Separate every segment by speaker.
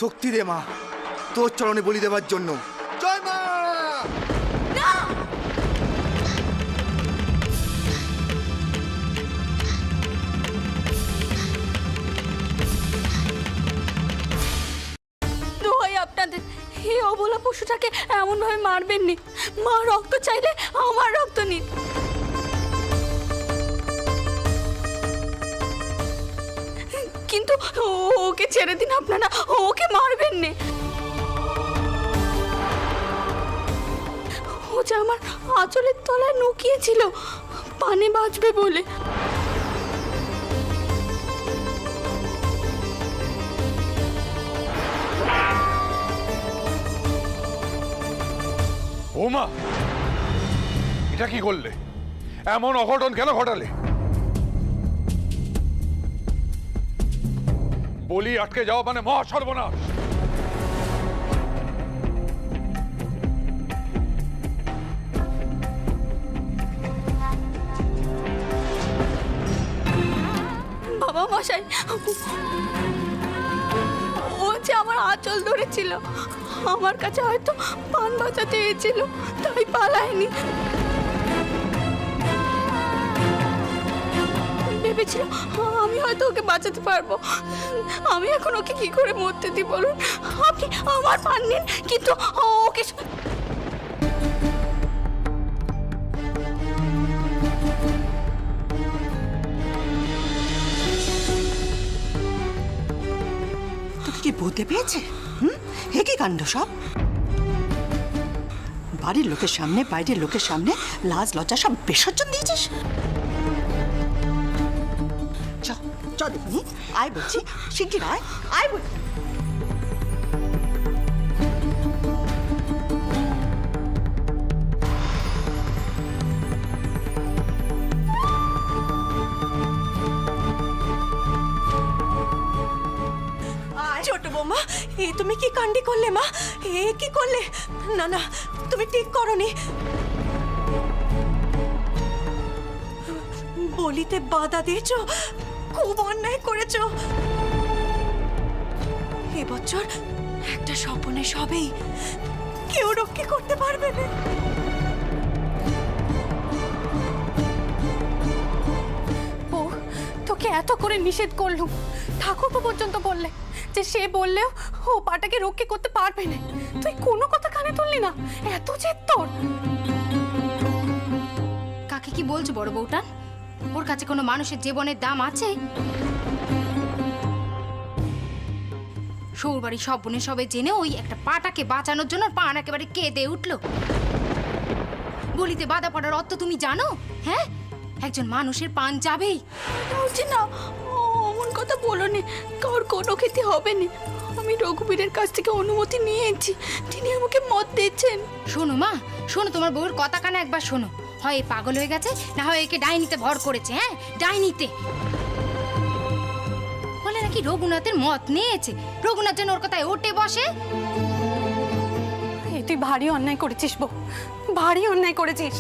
Speaker 1: শক্তি দে মা, তোর চরণে বলি দেবার জন্য। জয় মা।
Speaker 2: দোহাই আপনাদের, এই অবলা পশুটাকে এমন ভাবে মারবেন নি। মা রক্ত চাইলে আমার রক্ত নিন। কিন্তু ওকে ছেড়ে দিন আপনারা, ওকে মারবেন নে। ও যে আমার আঁচলের তলায় লুকিয়েছিল পানি বাঁচবে বলে।
Speaker 3: ওমা, এটা কি করলে? এমন অঘটন কেন ঘটালে? বলি আটকে যাওয়া মানে মহা সর্বনাশ।
Speaker 2: বাবা মশাই, ও যে আমার আঁচল ধরেছিল, আমার কাছে হয়তো পান বাঁচাতে এসেছিল, তাই পালায়নি। ভেবেছিল আমি হয়তো ওকে বাঁচাতে পারবো। আমি এখন ওকে কি করে মরতে দিই বলুন? আপনি আমার পান নিন, কিন্তু ওকে
Speaker 4: তোকে কি ভূতে পেয়েছে? হে কি কাণ্ড সব! বাড়ির লোকের সামনে, বাইরের লোকের সামনে লাজ লজ্জা সব বিসর্জন দিয়েছিস। চ দেখি, আয় বলছি, শিগগির আয়, আয় বলছি।
Speaker 5: ছোট বৌমা, এ তুমি কি কাণ্ডি করলে মা? এ কি করলে? না না, তুমি ঠিক করনি। বলিতে বাধা দিয়েছ, খুব অন্যায় করেছ। এবছর একটা স্বপনে সবেই, কেউ রক্ষে করতে পারবে না।
Speaker 2: ও তোকে এত করে নিষেধ করলুম, ঠাকুরপো পর্যন্ত বললে যে সে বললেও ও পাটাকে রক্ষে করতে পারবে না, তুই কোনো কথা কানে তুললি না। এত জেদ তোর!
Speaker 6: কাকে কি বলছো বড় বউটা? ওর কাছে কোনো মানুষের জীবনের দাম আছে? সৌরবাড়ি সব বোনে সবে জেনে ওই একটা পাটাকে বাঁচানোর জন্য পান একেবারে কেঁদে উঠলো। বলিতে বাধা পড়ার অর্থ তুমি জানো? হ্যাঁ, একজন মানুষের পান যাবেই।
Speaker 2: বলছি না, অমন কথা বলোনি, কার কোনো ক্ষতি হবে না। আমি রঘুবীরের কাছ থেকে অনুমতি নিয়েছি, তিনি আমাকে মত দিচ্ছেন।
Speaker 6: শোনো মা, শোনো, তোমার বউর কথা কানে একবার শোনো। হয় এ পাগল হয়ে গেছে, না হয় একে ডাইনিতে ভর করেছে। হ্যাঁ, ডাইনিতে বলে নাকি রঘুনাথের মত নিয়েছে, রঘুনাথ যেন ওর কথায় ওঠে বসে।
Speaker 2: এ তুই ভারী অন্যায় করেছিস বউ, ভারী অন্যায় করেছিস।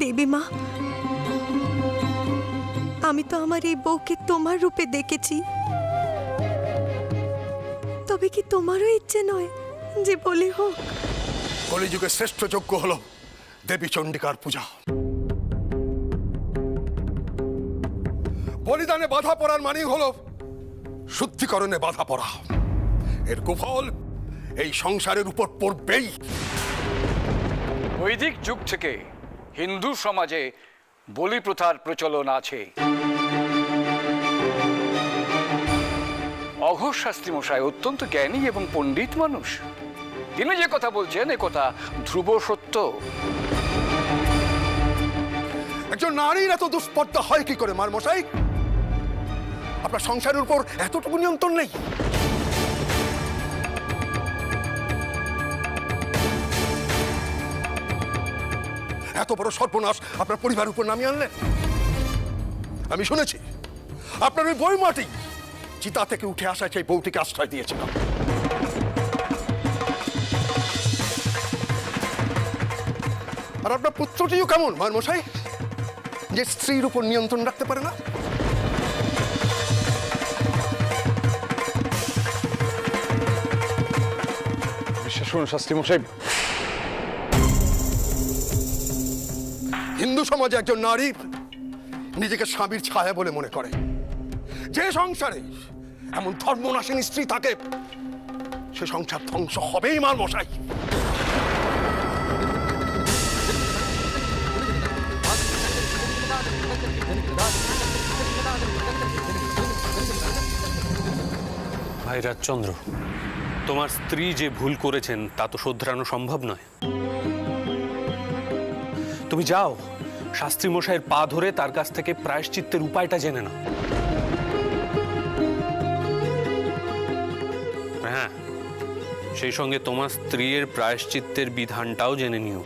Speaker 5: দেবী মা, আমি তো আমার এই বউকে তোমার রূপে দেখেছি। তবে কি তোমারও ইচ্ছে নয় যে বলি হোক?
Speaker 7: কলিযুগের শ্রেষ্ঠ যজ্ঞ হলো দেবী চণ্ডিকার পূজা। বলিদানে বাধা পড়ার মানে হলো শুদ্ধিকরণে বাধা পড়া। এর কুফল এই সংসারের উপর পড়বেই।
Speaker 8: বৈদিক যুগ থেকে হিন্দু সমাজে বলি প্রথার প্রচলন আছে। অঘোষ শাস্ত্রী মশাই অত্যন্ত জ্ঞানী এবং পণ্ডিত মানুষ। তিনি যে কথা বলছেন এ কথা ধ্রুব সত্য।
Speaker 7: একজন নারীর এত দুষ্পর্দা হয় কি করে মার মশাই? আপনার সংসারের উপর এতটুকু নিয়ন্ত্রণ নেই? এত বড় সর্বনাশ আপনার পরিবারের উপর নামিয়ে আনলেন। আমি শুনেছি আপনার ওই বইমাটি চিতা থেকে উঠে আসা সেই বউটিকে আশ্রয় দিয়েছিল। আর আপনার পুত্রটিও কেমন মার মশাই, যে স্ত্রীর উপর নিয়ন্ত্রণ রাখতে পারে না?
Speaker 3: শুনুন শাস্ত্রী মশাই,
Speaker 7: হিন্দু সমাজে একজন নারী নিজেকে স্বামীর ছায়া বলে মনে করে। যে সংসারে এমন ধর্মনাশিনী স্ত্রী থাকে সে সংসার ধ্বংস হবেই মার মশাই।
Speaker 9: ভাই রাজচন্দ্র, তোমার স্ত্রী যে ভুল করেছেন তা তো শোধরানো সম্ভব নয়। তুমি যাও শাস্ত্রী মশাইয়ের পা ধরে তার কাছ থেকে প্রায়শ্চিত্তের উপায়টা জেনে নাও। হ্যাঁ, সেই সঙ্গে তোমার স্ত্রীর প্রায়শ্চিত্তের বিধানটাও জেনে নিও।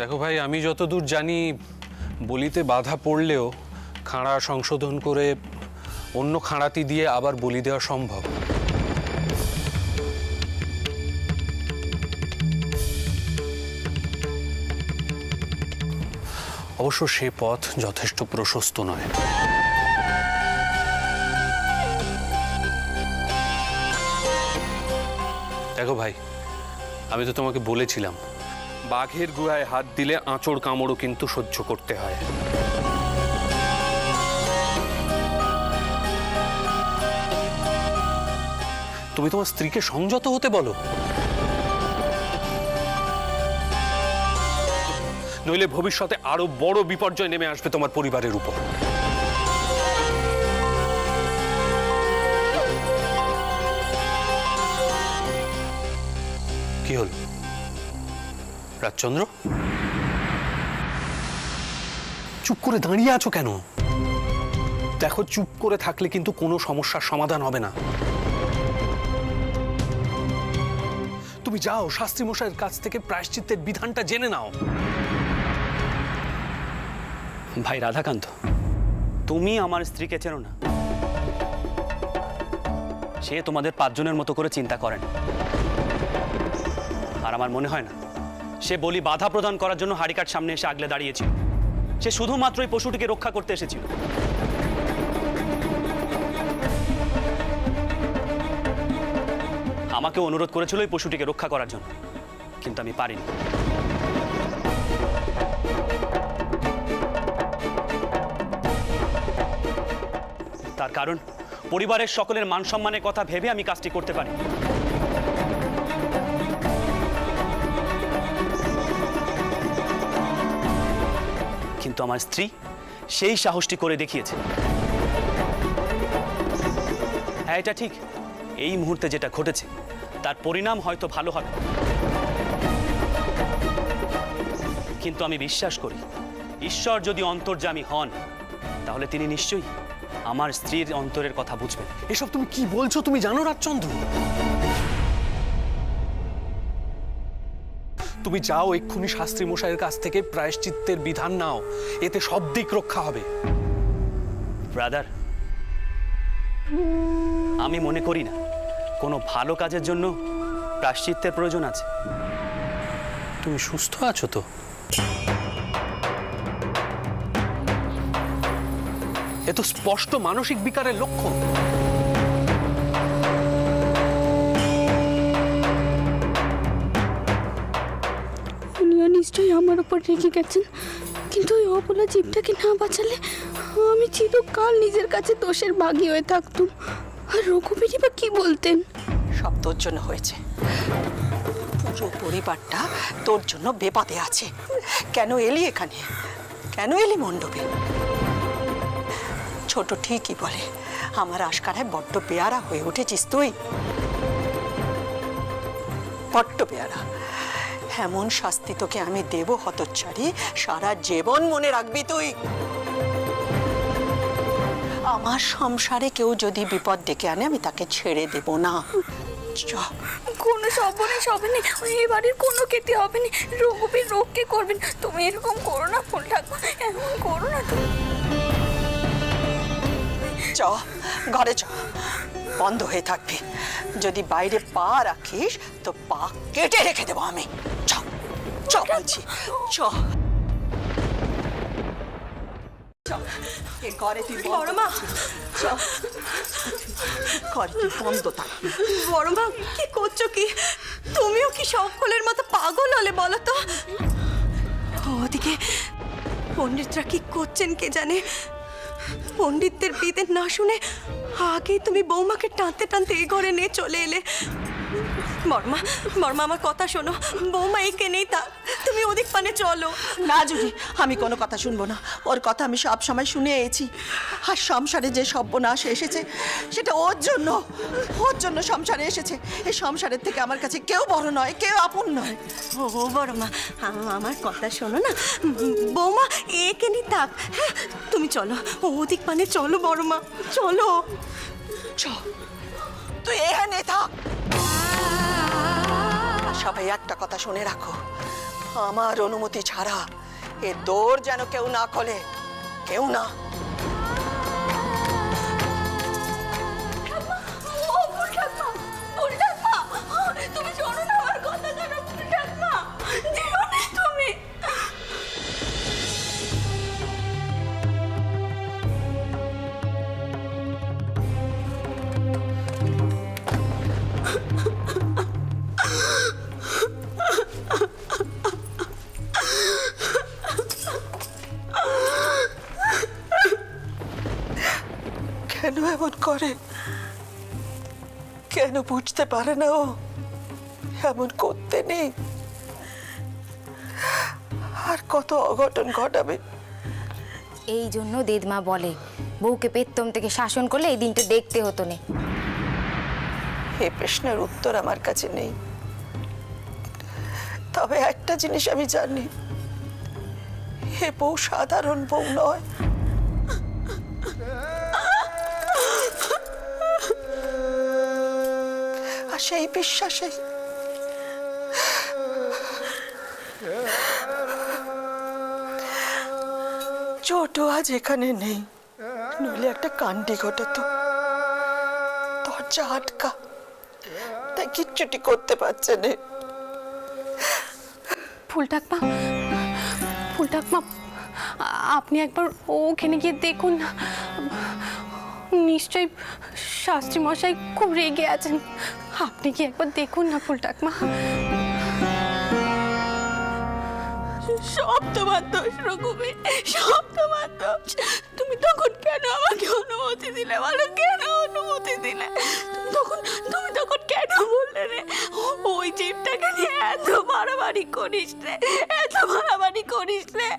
Speaker 9: দেখো ভাই, আমি যতদূর জানি বলিতে বাধা পড়লেও খাঁড়া সংশোধন করে অন্য খাঁড়াতি দিয়ে আবার বলি দেওয়া সম্ভব। অবশ্য সে পথ যথেষ্ট প্রশস্ত নয়। দেখো ভাই, আমি তো তোমাকে বলেছিলাম বাঘের গুহায় হাত দিলে আঁচড় কামড়ও কিন্তু সহ্য করতে হয়। তুমি তোমার স্ত্রীকে সংযত হতে বলো, নইলে ভবিষ্যতে আরো বড় বিপর্যয় নেমে আসবে তোমার পরিবারের উপর। কি হল রাজচন্দ্র, চুপ করে দাঁড়িয়ে আছো কেন? দেখো, চুপ করে থাকলে কিন্তু কোনো সমস্যার সমাধান হবে না। তুমি যাও শাস্ত্রী মশাইয়ের কাছ থেকে প্রায়শ্চিত্তের বিধানটা জেনে নাও।
Speaker 10: ভাই রাধাকান্ত, তুমি আমার স্ত্রীকে চেনো না। সে তোমাদের পাঁচজনের মতো করে চিন্তা করেন, আর আমার মনে হয় না সে বলি বাধা প্রদান করার জন্য হাড়িকার সামনে এসে আগলে দাঁড়িয়েছিল। সে শুধুমাত্র এই পশুটিকে রক্ষা করতে এসেছিল। আমাকে অনুরোধ করেছিল এই পশুটিকে রক্ষা করার জন্য, কিন্তু আমি পারিনি। তার কারণ পরিবারের সকলের মান সম্মানের কথা ভেবে আমি কাজটি করতে পারি। কিন্তু আমার স্ত্রী সেই সাহসটি করে দেখিয়েছে। হ্যাঁ, এটা ঠিক, এই মুহূর্তে যেটা ঘটেছে তার পরিণাম হয়তো ভালো হবে, কিন্তু আমি বিশ্বাস করি ঈশ্বর যদি অন্তর্যামী হন তাহলে তিনি নিশ্চয়ই আমার স্ত্রীর অন্তরের কথা বুঝবেন।
Speaker 9: এসব তুমি কি বলছো তুমি জানো রাজচন্দ্র? তুমি যাও এক্ষুনি শাস্ত্রী মশাইয়ের কাছ থেকে প্রায়শ্চিত্তের বিধান নাও, এতে সব দিক রক্ষা হবে।
Speaker 10: ব্রাদার, আমি মনে করি না কোনো ভালো কাজের জন্য প্রায়শ্চিত্তের প্রয়োজন আছে।
Speaker 9: তুমি সুস্থ আছো তো? এ তো স্পষ্ট মানসিক বিকারের লক্ষণ।
Speaker 2: উনিও নিশ্চয়ই আমার উপর রেগে গেছেন, কিন্তু ওই অবলা জীবটাকে না বাঁচালে আমি চিরকাল নিজের কাছে দোষের ভাগী হয়ে থাকতুম। আর রঘুবীরই বা কি বলতেন?
Speaker 4: সব তোর জন্য হয়েছে। পুরো পরিবারটা তোর জন্য বেপাতে আছে। কেন এলি এখানে? কেন এলি মণ্ডপে? ছোট ঠিকই বলে, আমার আশকারায় বড্ড পেয়ারা হয়ে উঠেছিস তুই, বড্ড পেয়ারা। এমন শাস্তি তোকে আমি দেব হতচ্ছাড়ি, সারা জীবন মনে রাখবি তুই। আমার সংসারে কেউ যদি বিপদ ডেকে আনে আমি তাকে ছেড়ে দেব না।
Speaker 2: কোনো সর্বনাশ হবে না, এই বাড়ির কোনো ক্ষতি হবে না। রঘুবীর রক্ষে করবেন। তুমি এরকম করো না ফুল ঠাকুর, এমন করো না তুমি।
Speaker 4: চ ঘরে চ, বন্ধ হয়ে থাকবি। যদি বাইরে পা রাখিস তো পা কেটে রেখে দেবো আমি। চ চ বলছি, চ চ। চল এ ঘরে তুই
Speaker 5: বড় মা
Speaker 4: চল ঘরে তুই বন্ধ থাকবি।
Speaker 5: বড় মা কি করছো কি? তুমিও কি সকলের মতো পাগল হলে বলো তো? ওদিকে পণ্ডিতরা কি করছেন কে জানে। পণ্ডিতদের বিধি না শুনে আগেই তুমি বৌমাকে টানতে টানতে এই ঘরে নিয়ে চলে এলে। বর্মা বর্মা আমার কথা শোনো, বৌমা একে নেই তা তুমি ওদিক পানে চলো।
Speaker 4: না জুলি, আমি কোনো কথা শুনবো না। ওর কথা আমি সব সময় শুনে এসেছি। আর সংসারে যে সর্বনাশ এসেছে সেটা ওর জন্য সংসারে এসেছে। এই সংসারের থেকে আমার কাছে কেউ বড় নয়, কেউ আপন নয়।
Speaker 5: ও বড়মা আমার কথা শোনো না, বৌমা একে নি থাক। হ্যাঁ তুমি চলো ওদিক পানে চলো বড়মা, চলো।
Speaker 4: তুই এখানে থাক। সবাই একটা কথা শুনে রাখো, আমার অনুমতি ছাড়া এ দৌড় যেন কেউ না খোলে, কেউ না।
Speaker 5: তুমি শোনো না আমার কথা, তুমি
Speaker 4: কেন এমন করে? কেন বুঝতে পারে না ও এমন করতে নেই? আর কত অঘটন ঘটাবে।
Speaker 6: এই জন্য দেদমা বলে বউকে পেত্তম থেকে শাসন করলে এই দিনটা দেখতে হতো না।
Speaker 4: এই প্রশ্নের উত্তর আমার কাছে নেই, তবে একটা জিনিস আমি জানি, এ বউ সাধারণ বউ নয়। আর সেই বিশ্বাসে ছোট আজ এখানে নেই, নইলে একটা কাণ্ডি ঘটাতো। দরজা আটকা, তাই কিচ্ছুটি করতে পারছে না।
Speaker 2: ফুলটাকমা, ফুলটাকমা, আপনি একবার ওখানে গিয়ে দেখুন না। নিশ্চয়ই শাস্ত্রী মশাই খুব রেগে আছেন। আপনি কি একবার দেখুন না ফুলটাকমা।
Speaker 5: সব তোমার দোষ রঘুবীর, সব তোমার দোষ। তুমি তখন কেন আমাকে অনুমতি দিলে বলো? কেন অনুমতি দিলে? তুমি তখন কেন বললে রে ওই জীবটাকে নিয়ে এত মারামারি করিস রে, এত মারামারি করিস রে?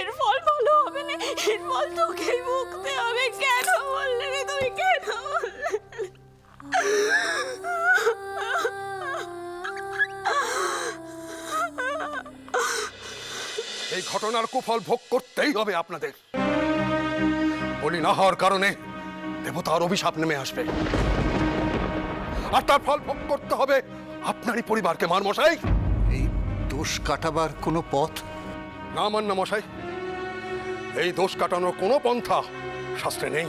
Speaker 5: এর ফল ভালো হবে না, এর ফল তোকেই ভুগতে হবে। কেন বললে রে তুমি? কেন বললে?
Speaker 7: এই ঘটনার কুফল ভোগ করতেই হবে আপনাদের। বলি না হওয়ার কারণে দেবতার অভিশাপ নেমে আসবে, আর তার ফল ভোগ করতে হবে আপনারই পরিবারকে। মার মশাই,
Speaker 1: এই দোষ কাটাবার কোনো পথ?
Speaker 7: না মান্না মশাই, এই দোষ কাটানোর কোনো পন্থা শাস্ত্রে নেই।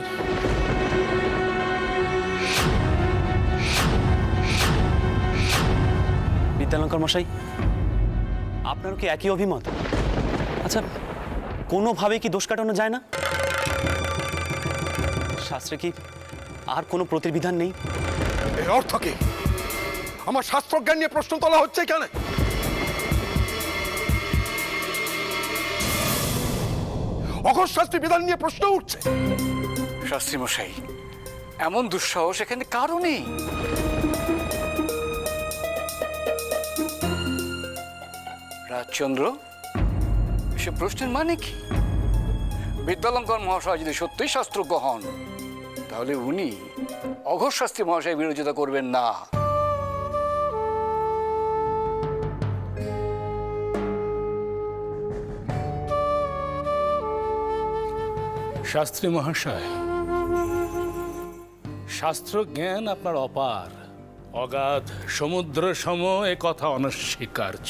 Speaker 10: বিদ্যালঙ্কর মশাই, আপনারও কি একই অভিমত? আচ্ছা, কোনোভাবে কি দোষ কাটানো যায় না? শাস্ত্রে কি আর কোনো প্রতিবিধান নেই?
Speaker 7: এর অর্থ কি? আমার শাস্ত্রজ্ঞান নিয়ে প্রশ্ন তোলা হচ্ছে কেন? অঘোষ শাস্ত্রী বিধান নিয়ে প্রশ্ন উঠছে।
Speaker 8: শাস্ত্রী মশাই, এমন দুঃসাহস এখানে কারও নেই। রাজচন্দ্র, এসব প্রশ্নের মানে কি? বিদ্যালঙ্কর মহাশয় যদি সত্যিই শাস্ত্রজ্ঞ হন, তাহলে উনি অঘোষ শাস্ত্রী মহাশয় বিরোধিতা করবেন না।
Speaker 11: শাস্ত্রী মহাশয়, শাস্ত্র জ্ঞান আপনার অপার, অগাধ সমুদ্র সম, এ কথা অনস্বীকার্য।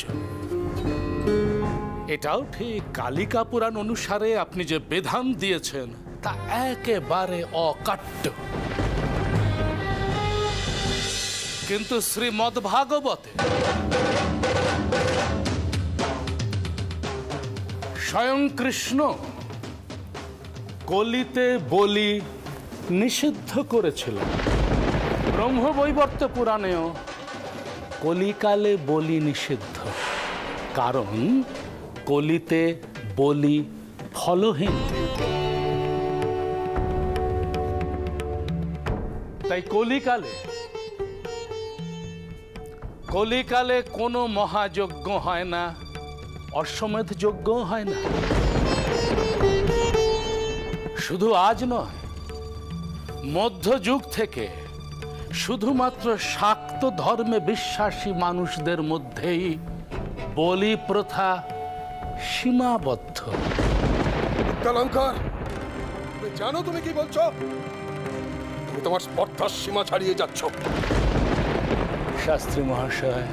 Speaker 11: এটাও ঠিক, কালিকা পুরাণ অনুসারে আপনি যে বিধান দিয়েছেন তা একেবারে অকাট্য। কিন্তু শ্রীমদ্ ভাগবতে স্বয়ং কৃষ্ণ কলিতে বলি নিষিদ্ধ করেছিলেন। ব্রহ্মবৈবর্ত পুরাণেও কলিকালে বলি নিষিদ্ধ, কারণ কলিতে বলি ফলহীন। তাই কলিকালে কোনো মহাযজ্ঞ হয় না, অশ্বমেধ যজ্ঞও হয় না। শুধু আজ নয়, মধ্যযুগ থেকে শুধুমাত্র শাক্ত ধর্মে বিশ্বাসী মানুষদের মধ্যেই বলি প্রথা সীমাবদ্ধ।
Speaker 7: বিদ্যালঙ্কার, তুমি জানো তুমি কি বলছো? তুমি তোমার স্পর্ধার সীমা ছাড়িয়ে যাচ্ছ।
Speaker 11: শাস্ত্রী মহাশয়,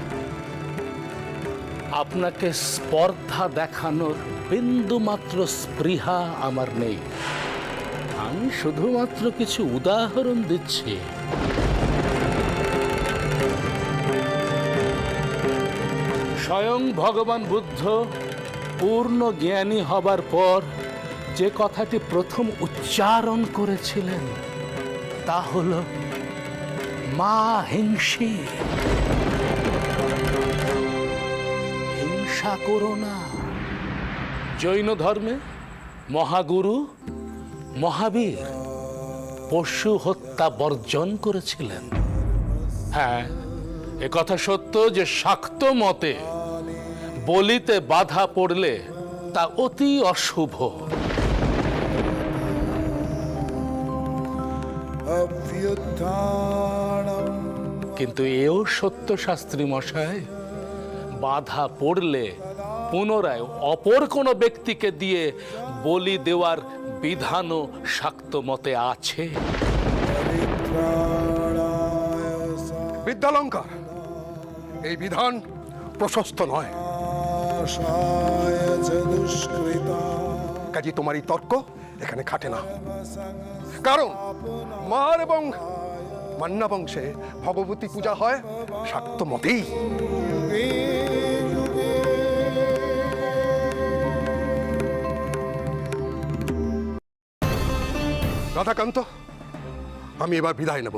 Speaker 11: আপনাকে স্পর্ধা দেখানোর বিন্দুমাত্র স্পৃহা আমার নেই। আমি শুধুমাত্র কিছু উদাহরণ দিচ্ছি। স্বয়ং ভগবান বুদ্ধ পূর্ণ জ্ঞানী হবার পর যে কথাটি প্রথম উচ্চারণ করেছিলেন তা হল মা হিংসী, হিংসা করো না। জৈন ধর্মে মহাগুরু মহাবীর পশু হত্যা বর্জন করেছিলেন। হ্যাঁ, একথা সত্য যে শাক্ত মতে বলিতে বাধা পড়লে তা অতি অশুভ। কিন্তু এও সত্য শাস্ত্রী মশাই, বাধা পড়লে পুনরায় অপর কোনো ব্যক্তিকে দিয়ে বলি দেওয়ার বিধানও শাক্ত মতে আছে।
Speaker 7: বিদ্যালঙ্কার, এই বিধান প্রশস্ত নয়। কাজী তোমার এই তর্ক এখানে খাটে না, কারণ মার এবং মান্না বংশে ভগবতী পূজা হয় শাক্ত মতেই। রাধাকান্ত, আমি এবার বিদায় নেব।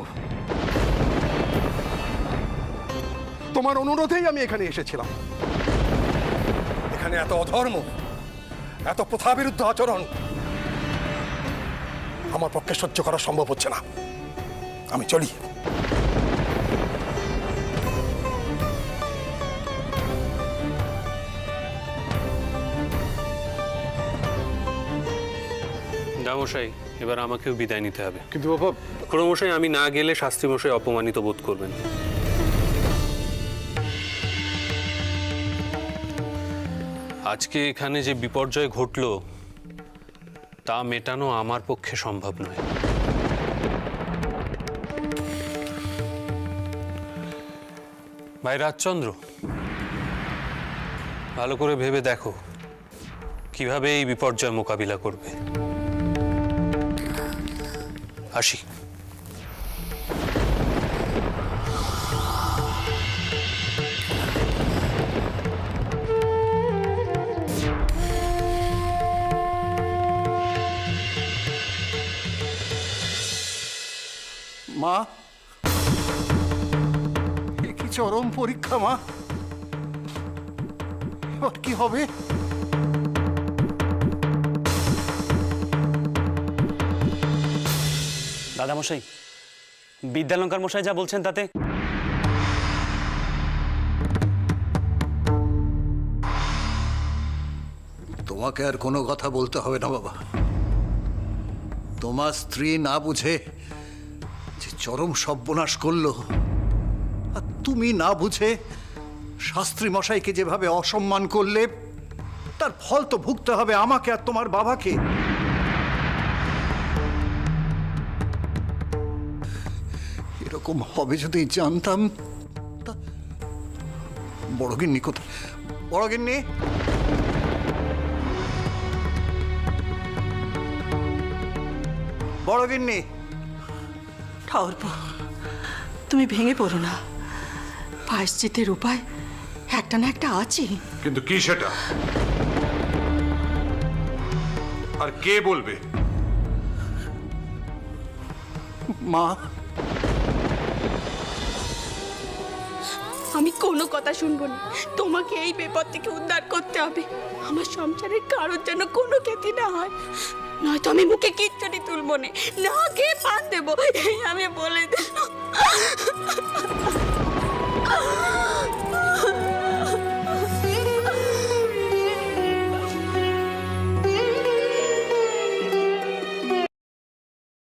Speaker 7: তোমার অনুরোধেই আমি এখানে এসেছিলাম। এখানে এত অধর্ম, এত প্রথা বিরুদ্ধ আচরণ আমার পক্ষে সহ্য করা সম্ভব হচ্ছে না। আমি চলি।
Speaker 9: দামশাই, এবার আমাকেও বিদায় নিতে হবে।
Speaker 3: কিন্তু বাবা,
Speaker 9: ক্রমশই আমি না গেলে শাস্ত্রী মশাই অপমানিত বোধ করবেন। আজকে এখানে যে বিপর্যয় ঘটল তা মেটানো আমার পক্ষে সম্ভব নয়। ভাই রাজচন্দ্র, ভালো করে ভেবে দেখো কিভাবে এই বিপর্যয় মোকাবিলা করবে। আসি।
Speaker 1: মা, এ কি চরম পরীক্ষা মা। এবার কি হবে?
Speaker 10: দাদামশাই, বিদ্যালঙ্কার মশাই যা বলছেন তাতে
Speaker 1: তোমাকে আর কোনো কথা বলতে হবে না বাবা। তোমার স্ত্রী না বুঝে যে চরম সর্বনাশ করলো, আর তুমি না বুঝে শাস্ত্রী মশাইকে যেভাবে অসম্মান করলে, তার ফল তো ভুগতে হবে আমাকে আর তোমার বাবাকে। এরকম হবে যদি জানতাম। বড় গিন্নি কোথায়? বড় গিন্নি, বড় গিন্নি।
Speaker 4: ঠাকুরপো, তুমি ভেঙে পড়ো না। প্রায়শ্চিত্তের উপায় একটা না একটা আছে।
Speaker 3: কিন্তু কি সেটা? আর কে বলবে?
Speaker 1: মা,
Speaker 2: আমি কোনো কথা শুনবো না। তোমাকে এই বিপদ থেকে উদ্ধার করতে হবে। আমার সংসারের কারোর যেন কোনো ক্ষতি না হয়, নয়তো আমি মুখে কিচ্ছুটি তুলবো না, না খেয়ে পান দেবো, এই আমি বলে দিলাম।